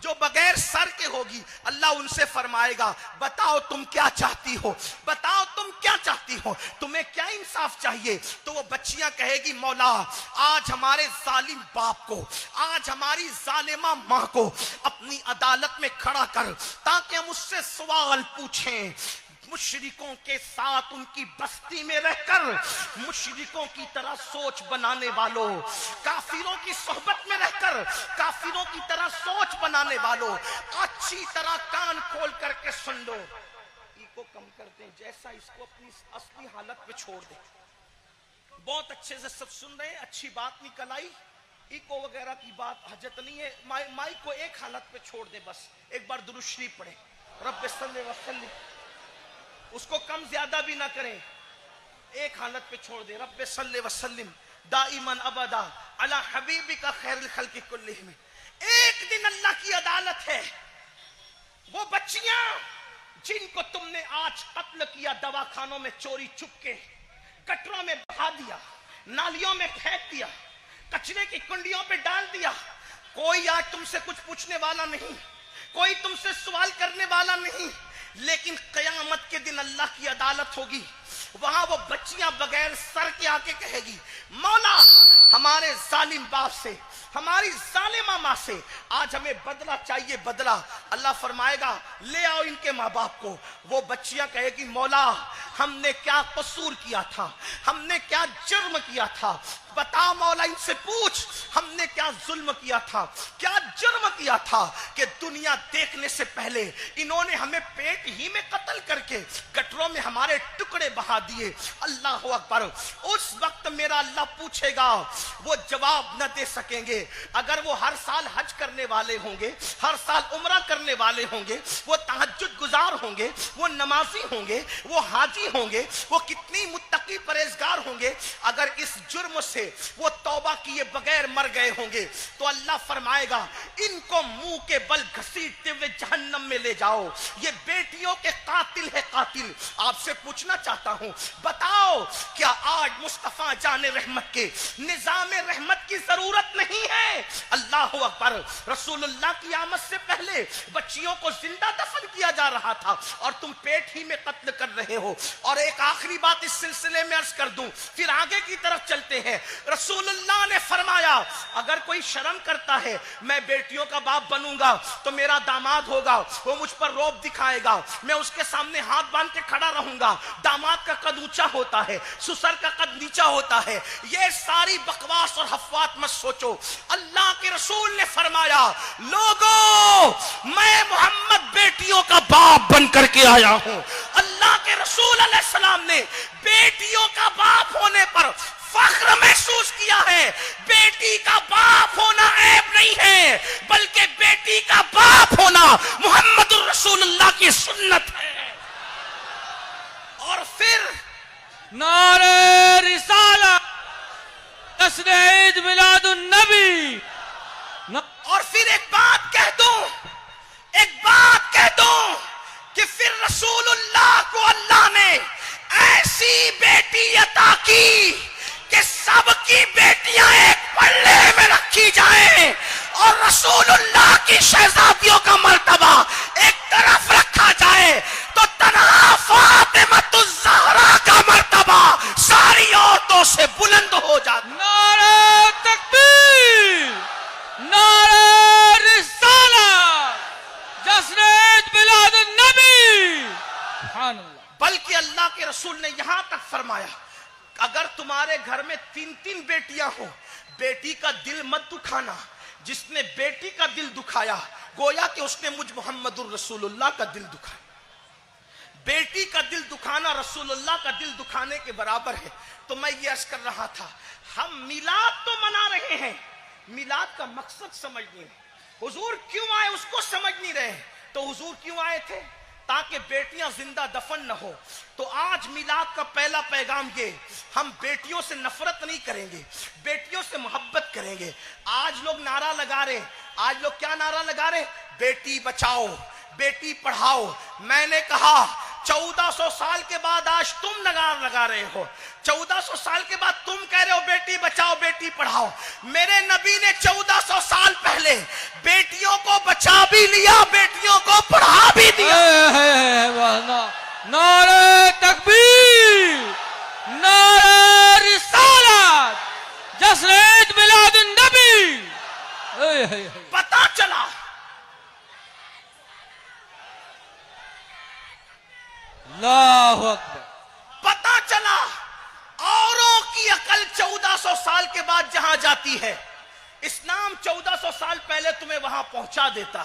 جو بغیر سر کے ہوگی، اللہ ان سے فرمائے گا بتاؤ تم کیا چاہتی ہو، بتاؤ تم کیا چاہتی ہو، تمہیں کیا انصاف چاہیے؟ تو وہ بچیاں کہے گی مولا آج ہمارے ظالم باپ کو، آج ہماری ظالمہ ماں کو اپنی عدالت میں کھڑا کر تاکہ ہم اس سے سوال پوچھیں۔ مشرکوں کے ساتھ ان کی بستی میں رہ کر مشرکوں کی طرح سوچ بنانے والوں، کافروں کی صحبت میں رہ کر کافروں کی طرح سوچ بنانے والوں، اچھی طرح کان کھول کر کے سن لو۔ ای کو کم کر دیں، جیسا اس کو اپنی اصلی حالت پہ چھوڑ دیں۔ بہت اچھے سے سب سن رہے ہیں، اچھی بات نکل آئی، ایکو وغیرہ کی بات حاجت نہیں ہے، مائک کو ایک حالت پہ چھوڑ دیں، بس ایک بار درود شریف پڑھیں، رب صلی وسلم، اس کو کم زیادہ بھی نہ کریں، ایک حالت پہ چھوڑ دیں، رب صلی وسلم دائماً ابدا علی حبیبک خیر الخلق کلہم۔ ایک دن اللہ کی عدالت ہے، وہ بچیاں جن کو تم نے آج قتل کیا، دواخانوں میں چوری چھپ کے، گٹروں میں بہا دیا، نالیوں میں پھینک دیا، کچرے کی کنڈیوں پہ ڈال دیا، کوئی آج تم سے کچھ پوچھنے والا نہیں، کوئی تم سے سوال کرنے والا نہیں، لیکن قیامت کے دن اللہ کی عدالت ہوگی، وہاں وہ بچیاں بغیر سر کے آ کے کہے گی مولا ہمارے ظالم باپ سے، ہماری ظالمہ ماں سے آج ہمیں بدلہ چاہیے، بدلہ۔ اللہ فرمائے گا لے آؤ ان کے ماں باپ کو۔ وہ بچیاں کہے گی مولا ہم نے کیا قصور کیا تھا، ہم نے کیا جرم کیا تھا، بتا مولا ان سے پوچھ ہم نے کیا ظلم کیا تھا، کیا جرم کیا تھا کہ دنیا دیکھنے سے پہلے انہوں نے ہمیں پیٹ ہی میں قتل کر کے گٹروں میں ہمارے ٹکڑے بہا دیے۔ اللہ اکبر۔ اس وقت میرا اللہ پوچھے گا، وہ جواب نہ دے سکیں گے۔ اگر وہ ہر سال حج کرنے والے ہوں گے، ہر سال عمرہ کرنے والے ہوں گے، وہ تہجد گزار ہوں گے، وہ نمازی ہوں گے، وہ حاجی ہوں گے، وہ کتنی متقی پرہیزگار ہوں گے، اگر اس جرم سے وہ توبہ کیے بغیر مر گئے ہوں گے تو اللہ فرمائے گا ان کو منہ کے بل گھسیٹتے ہوئے جہنم میں لے جاؤ، یہ بیٹیوں کے قاتل ہے قاتل۔ آپ سے پوچھنا چاہتا ہوں بتاؤ کیا آج مصطفیٰ جان رحمت کے نظام رحمت کی ضرورت نہیں ہے؟ اللہ اکبر۔ رسول اللہ کی آمد سے پہلے بچیوں کو زندہ دفن کیا جا رہا تھا اور تم پیٹ ہی میں قتل کر رہے ہو۔ اور ایک آخری بات اس سلسلے میں عرض کر دوں پھر آگے کی طرف چلتے ہیں۔ رسول اللہ نے فرمایا اگر کوئی شرم کرتا ہے میں بیٹیوں کا باپ بنوں گا تو میرا داماد ہوگا، وہ مجھ پر روب دکھائے گا، میں اس کے سامنے ہاتھ باندھ کے کھڑا رہوں گا۔ داماد کا قد اونچا ہوتا ہے، سسر کا قد نیچا ہوتا ہے، یہ ساری بکواس اور حفوات مت سوچو۔ اللہ کے رسول نے فرمایا لوگوں میں محمد بیٹیوں کا باپ بن کر کے آیا ہوں۔ اللہ کے رسول علیہ السلام نے بیٹیوں کا باپ ہونے پر فخر محسوس کیا ہے۔ بیٹی کا باپ ہونا عیب نہیں ہے بلکہ بیٹی کا باپ ہونا محمد الرسول اللہ کی سنت ہے۔ اور پھر نعرہ رسالہ، جشن عید میلاد النبی۔ اور پھر ایک بات کہہ دوں کہ پھر رسول اللہ کو اللہ نے ایسی بیٹی عطا کی کہ سب کی بیٹیاں ایک پلے میں رکھی جائیں اور رسول اللہ کی شہزادیوں کا مرتبہ ایک طرف رکھا جائے تو تنہا فاطمۃ الزہرا کا مرتبہ ساری عورتوں سے بلند ہو جاتا۔ نعرہ تکبیر، نعرہ رسالہ، جشن عید میلاد النبی۔ سبحان اللہ۔ بلکہ اللہ کے رسول نے یہاں تک فرمایا اگر تمہارے گھر میں 3 بیٹیاں ہوں بیٹی کا دل مت دکھانا، جس نے بیٹی کا دل دکھایا گویا کہ اس نے مجھ محمد الرسول اللہ کا دل دکھایا۔ بیٹی کا دل دکھانا رسول اللہ کا دل دکھانے کے برابر ہے۔ تو میں یہ عرض کر رہا تھا ہم میلاد تو منا رہے ہیں، میلاد کا مقصد سمجھ نہیں رہے، حضور کیوں آئے اس کو سمجھ نہیں رہے۔ تو حضور کیوں آئے تھے؟ تاکہ بیٹیاں زندہ دفن نہ ہو۔ تو آج میلاد کا پہلا پیغام یہ ہم بیٹیوں سے نفرت نہیں کریں گے، بیٹیوں سے محبت کریں گے۔ آج لوگ نعرہ لگا رہے، آج لوگ کیا نعرہ لگا رہے؟ بیٹی بچاؤ، بیٹی پڑھاؤ۔ میں نے کہا 1400 سال کے بعد آج تم نگار لگا رہے ہو. 1400 سال کے بعد تم کہہ رہے ہو بیٹی بچاؤ بیٹی پڑھاؤ. میرے نبی نے 1400 سال پہلے بیٹیوں کو بچا بھی لیا, بیٹیوں کو پڑھا بھی دیا. نعرہ تکبیر, نعرہ رسالت, جشن عید میلاد النبی. پتا چلا اللہ اکبر. پتا چلا اوروں کی عقل 1400 سال کے بعد جہاں جاتی ہے, اسلام 1400 سال پہلے تمہیں وہاں پہنچا دیتا.